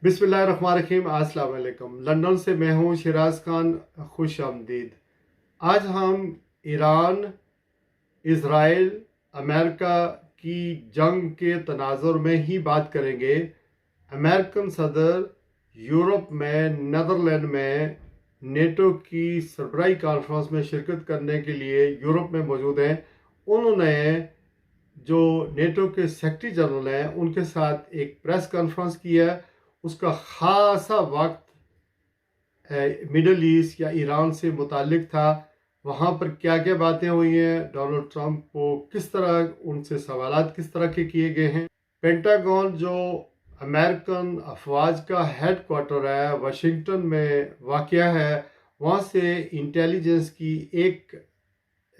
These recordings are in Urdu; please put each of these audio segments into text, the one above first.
بسم اللہ الرحمن الرحیم۔ السلام علیکم۔ لندن سے میں ہوں شیراز خان، خوش آمدید۔ آج ہم ایران، اسرائیل، امریکہ کی جنگ کے تناظر میں ہی بات کریں گے۔ امریکن صدر یورپ میں نیدرلینڈ میں نیٹو کی سربراہی کانفرنس میں شرکت کرنے کے لیے یورپ میں موجود ہیں۔ انہوں نے جو نیٹو کے سیکرٹری جنرل ہیں ان کے ساتھ ایک پریس کانفرنس کی ہے۔ اس کا خاصا وقت مڈل ایسٹ یا ایران سے متعلق تھا۔ وہاں پر کیا کیا باتیں ہوئی ہیں، ڈونلڈ ٹرمپ کو کس طرح ان سے سوالات کس طرح کے کیے گئے ہیں۔ پینٹاگون جو امریکن افواج کا ہیڈ کوارٹر ہے، واشنگٹن میں واقع ہے، وہاں سے انٹیلیجنس کی ایک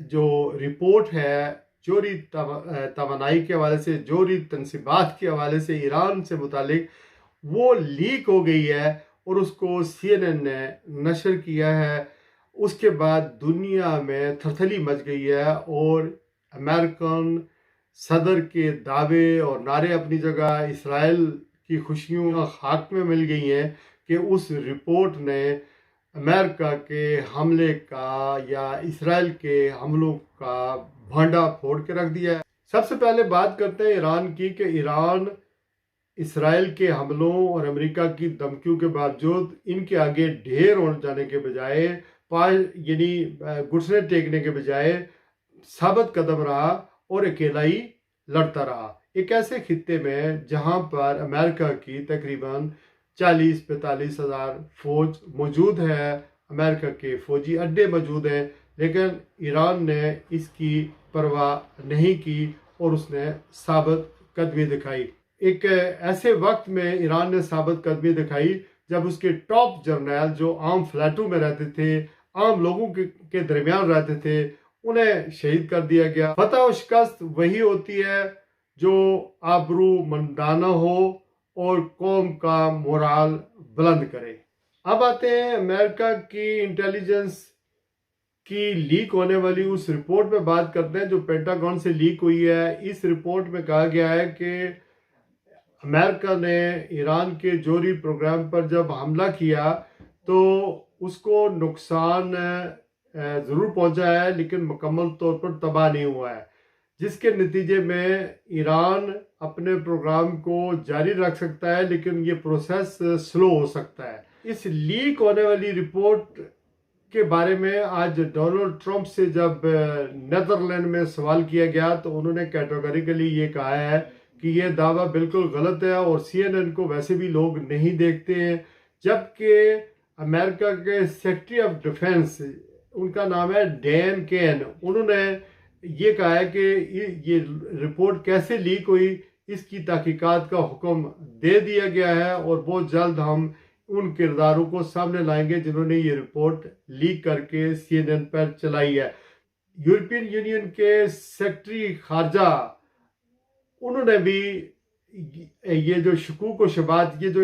جو رپورٹ ہے جوہری توانائی کے حوالے سے، جوہری تنصیبات کے حوالے سے ایران سے متعلق، وہ لیک ہو گئی ہے اور اس کو CNN نے نشر کیا ہے۔ اس کے بعد دنیا میں تھرتھلی مچ گئی ہے اور امریکن صدر کے دعوے اور نعرے اپنی جگہ، اسرائیل کی خوشیوں خاک میں مل گئی ہیں کہ اس رپورٹ نے امریکہ کے حملے کا یا اسرائیل کے حملوں کا بھانڈا پھوڑ کے رکھ دیا ہے۔ سب سے پہلے بات کرتے ہیں ایران کی کہ ایران اسرائیل کے حملوں اور امریکہ کی دھمکیوں کے باوجود ان کے آگے ڈھیر ہو جانے کے بجائے، گھٹنے ٹیکنے کے بجائے ثابت قدم رہا اور اکیلا ہی لڑتا رہا۔ ایک ایسے خطے میں جہاں پر امریکہ کی تقریباً 40-45 ہزار فوج موجود ہے، امریکہ کے فوجی اڈے موجود ہیں، لیکن ایران نے اس کی پرواہ نہیں کی اور اس نے ثابت قدمی دکھائی۔ ایک ایسے وقت میں ایران نے ثابت قدمی دکھائی جب اس کے ٹاپ جرنیل جو عام فلیٹوں میں رہتے تھے، عام لوگوں کے درمیان رہتے تھے، انہیں شہید کر دیا گیا۔ فتح و شکست وہی ہوتی ہے جو آبرو مندانہ ہو اور قوم کا مورال بلند کرے۔ اب آتے ہیں امریکہ کی انٹیلیجنس کی لیک ہونے والی اس رپورٹ میں بات کرتے ہیں جو پینٹاگون سے لیک ہوئی ہے۔ اس رپورٹ میں کہا گیا ہے کہ امریکہ نے ایران کے جوہری پروگرام پر جب حملہ کیا تو اس کو نقصان ضرور پہنچا ہے لیکن مکمل طور پر تباہ نہیں ہوا ہے، جس کے نتیجے میں ایران اپنے پروگرام کو جاری رکھ سکتا ہے لیکن یہ پروسیس سلو ہو سکتا ہے۔ اس لیک ہونے والی رپورٹ کے بارے میں آج ڈونلڈ ٹرمپ سے جب نیدرلینڈ میں سوال کیا گیا تو انہوں نے کیٹیگوریکلی یہ کہا ہے کہ یہ دعویٰ بالکل غلط ہے اور CNN کو ویسے بھی لوگ نہیں دیکھتے ہیں، جبکہ امریکہ کے سیکرٹری آف ڈیفنس، ان کا نام ہے ڈین کین، انہوں نے یہ کہا ہے کہ یہ رپورٹ کیسے لیک ہوئی، اس کی تحقیقات کا حکم دے دیا گیا ہے اور بہت جلد ہم ان کرداروں کو سامنے لائیں گے جنہوں نے یہ رپورٹ لیک کر کے CNN پر چلائی ہے۔ یورپین یونین کے سیکرٹری خارجہ، انہوں نے بھی یہ جو شکوک و شبہات، یہ جو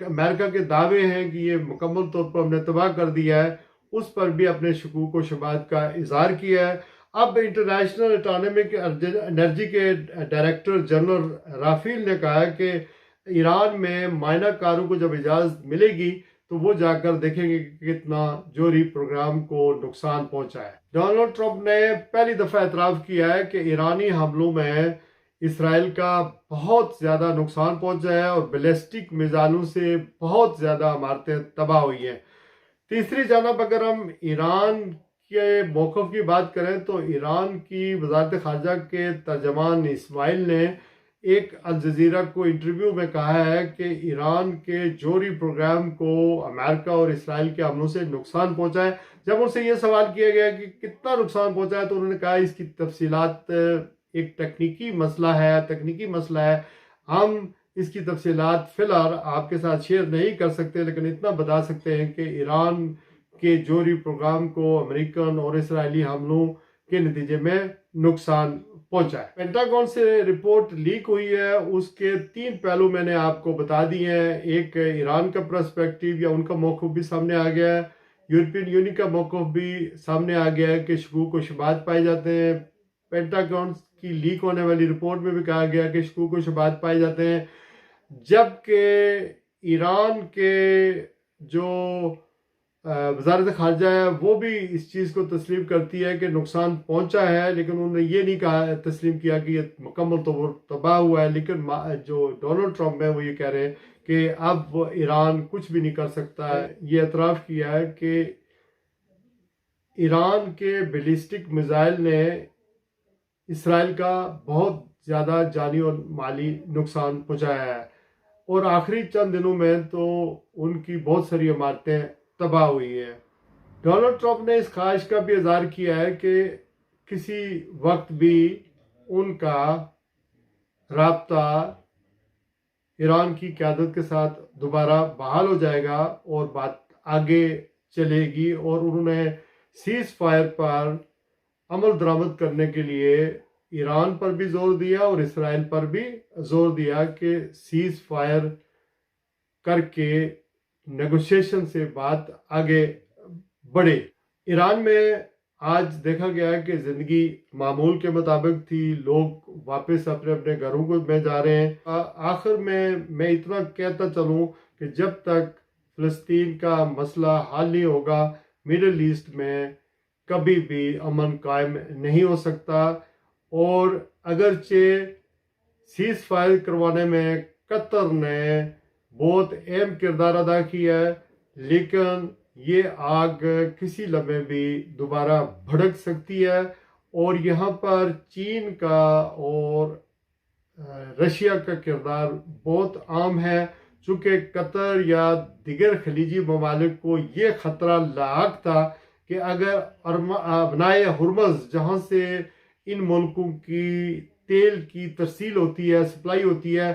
امریکہ کے دعوے ہیں کہ یہ مکمل طور پر ہم نے تباہ کر دیا ہے، اس پر بھی اپنے شکوک و شبہات کا اظہار کیا ہے۔ اب انٹرنیشنل اٹامک انرجی کے ڈائریکٹر جنرل رافیل نے کہا ہے کہ ایران میں مائنہ کاروں کو جب اجازت ملے گی تو وہ جا کر دیکھیں گے کہ کتنا جوہری پروگرام کو نقصان پہنچا ہے۔ ڈونلڈ ٹرمپ نے پہلی دفعہ اعتراف کیا ہے کہ ایرانی حملوں میں اسرائیل کا بہت زیادہ نقصان پہنچا ہے اور بیلسٹک میزائلوں سے بہت زیادہ عمارتیں تباہ ہوئی ہیں۔ تیسری جانب اگر ہم ایران کے موقف کی بات کریں تو ایران کی وزارت خارجہ کے ترجمان اسماعیل نے ایک الجزیرہ کو انٹرویو میں کہا ہے کہ ایران کے جوہری پروگرام کو امریکہ اور اسرائیل کے حملوں سے نقصان پہنچا ہے۔ جب ان سے یہ سوال کیا گیا کہ کتنا نقصان پہنچا ہے تو انہوں نے کہا اس کی تفصیلات ایک تکنیکی مسئلہ ہے، ہم اس کی تفصیلات فی الحال آپ کے ساتھ شیئر نہیں کر سکتے، لیکن اتنا بتا سکتے ہیں کہ ایران کے جوہری پروگرام کو امریکن اور اسرائیلی حملوں کے نتیجے میں نقصان پہنچا ہے۔ پینٹاگون سے رپورٹ لیک ہوئی ہے، اس کے 3 پہلو میں نے آپ کو بتا دیے ہیں۔ ایک ایران کا پرسپیکٹیو یا ان کا موقف بھی سامنے آ گیا ہے، یورپین یونین کا موقف بھی سامنے آ گیا ہے کہ شکوک و شبہات پائے جاتے ہیں۔ پینٹاگون کی لیک ہونے والی رپورٹ میں بھی کہا گیا کہ شکوک و شبہات پائے جاتے ہیں، جبکہ ایران کے جو وزارت خارجہ ہے وہ بھی اس چیز کو تسلیم کرتی ہے کہ نقصان پہنچا ہے، لیکن انہوں نے یہ نہیں کہا تسلیم کیا کہ یہ مکمل طور پر تباہ ہوا ہے. لیکن جو ڈونلڈ ٹرمپ ہے وہ یہ کہہ رہے ہیں کہ اب ایران کچھ بھی نہیں کر سکتا ہے. یہ اعتراف کیا ہے کہ ایران کے بیلسٹک میزائل نے اسرائیل کا بہت زیادہ جانی اور مالی نقصان پہنچایا ہے، اور آخری چند دنوں میں تو ان کی بہت ساری عمارتیں تباہ ہوئی ہیں. ڈونلڈ ٹرمپ نے اس خواہش کا بھی اظہار کیا ہے کہ کسی وقت بھی ان کا رابطہ ایران کی قیادت کے ساتھ دوبارہ بحال ہو جائے گا اور بات آگے چلے گی. اور انہوں نے سیز فائر پر عمل درآمد کرنے کے لیے ایران پر بھی زور دیا اور اسرائیل پر بھی زور دیا کہ سیز فائر کر کے نیگوشیشن سے بات آگے بڑھے. ایران میں آج دیکھا گیا ہے کہ زندگی معمول کے مطابق تھی، لوگ واپس اپنے اپنے گھروں کو میں جا رہے ہیں. آخر میں اتنا کہتا چلوں کہ جب تک فلسطین کا مسئلہ حل نہیں ہوگا، مڈل ایسٹ میں کبھی بھی امن قائم نہیں ہو سکتا. اور اگرچہ سیز فائر کروانے میں قطر نے بہت اہم کردار ادا کیا ہے، لیکن یہ آگ کسی لمحے بھی دوبارہ بھڑک سکتی ہے. اور یہاں پر چین کا اور رشیا کا کردار بہت عام ہے، چونکہ قطر یا دیگر خلیجی ممالک کو یہ خطرہ لاحق تھا کہ اگر ابنائے ہرمز جہاں سے ان ملکوں کی تیل کی ترسیل ہوتی ہے، سپلائی ہوتی ہے،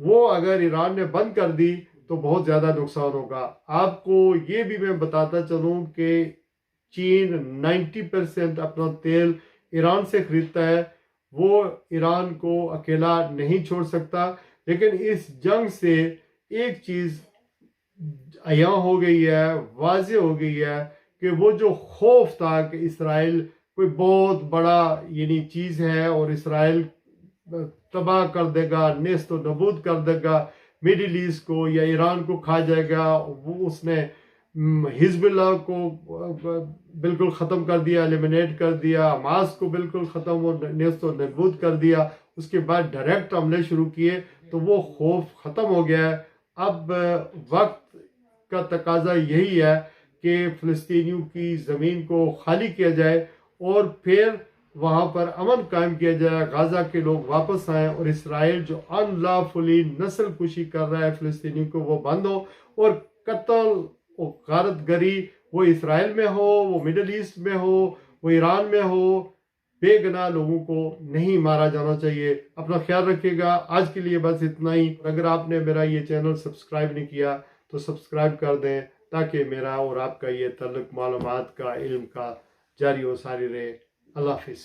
وہ اگر ایران نے بند کر دی تو بہت زیادہ نقصان ہوگا. آپ کو یہ بھی میں بتاتا چلوں کہ چین 90% اپنا تیل ایران سے خریدتا ہے. وہ ایران کو اکیلا نہیں چھوڑ سکتا. لیکن اس جنگ سے ایک چیز عیاں ہو گئی ہے، واضح ہو گئی ہے کہ وہ جو خوف تھا کہ اسرائیل کوئی بہت بڑا چیز ہے اور اسرائیل تباہ کر دے گا، نیست و نابود کر دے گا میڈل ایسٹ کو یا ایران کو کھا جائے گا. وہ اس نے حزب اللہ کو بالکل ختم کر دیا، ایلیمنیٹ کر دیا، حماس کو بالکل ختم اور نیست و نابود کر دیا. اس کے بعد ڈائریکٹ حملے شروع کیے تو وہ خوف ختم ہو گیا ہے. اب وقت کا تقاضا یہی ہے کہ فلسطینیوں کی زمین کو خالی کیا جائے اور پھر وہاں پر امن قائم کیا جائے، غزہ کے لوگ واپس آئیں اور اسرائیل جو ان لافلی نسل کشی کر رہا ہے فلسطینیوں کو وہ بند ہو، اور قتل اور غارت گری وہ اسرائیل میں ہو، وہ مڈل ایسٹ میں ہو، وہ ایران میں ہو، بے گناہ لوگوں کو نہیں مارا جانا چاہیے. اپنا خیال رکھیے گا. آج کے لیے بس اتنا ہی. اگر آپ نے میرا یہ چینل سبسکرائب نہیں کیا تو سبسکرائب کر دیں تاکہ میرا اور آپ کا یہ تعلق معلومات کا، علم کا جاری و ساری رہے. اللہ حافظ.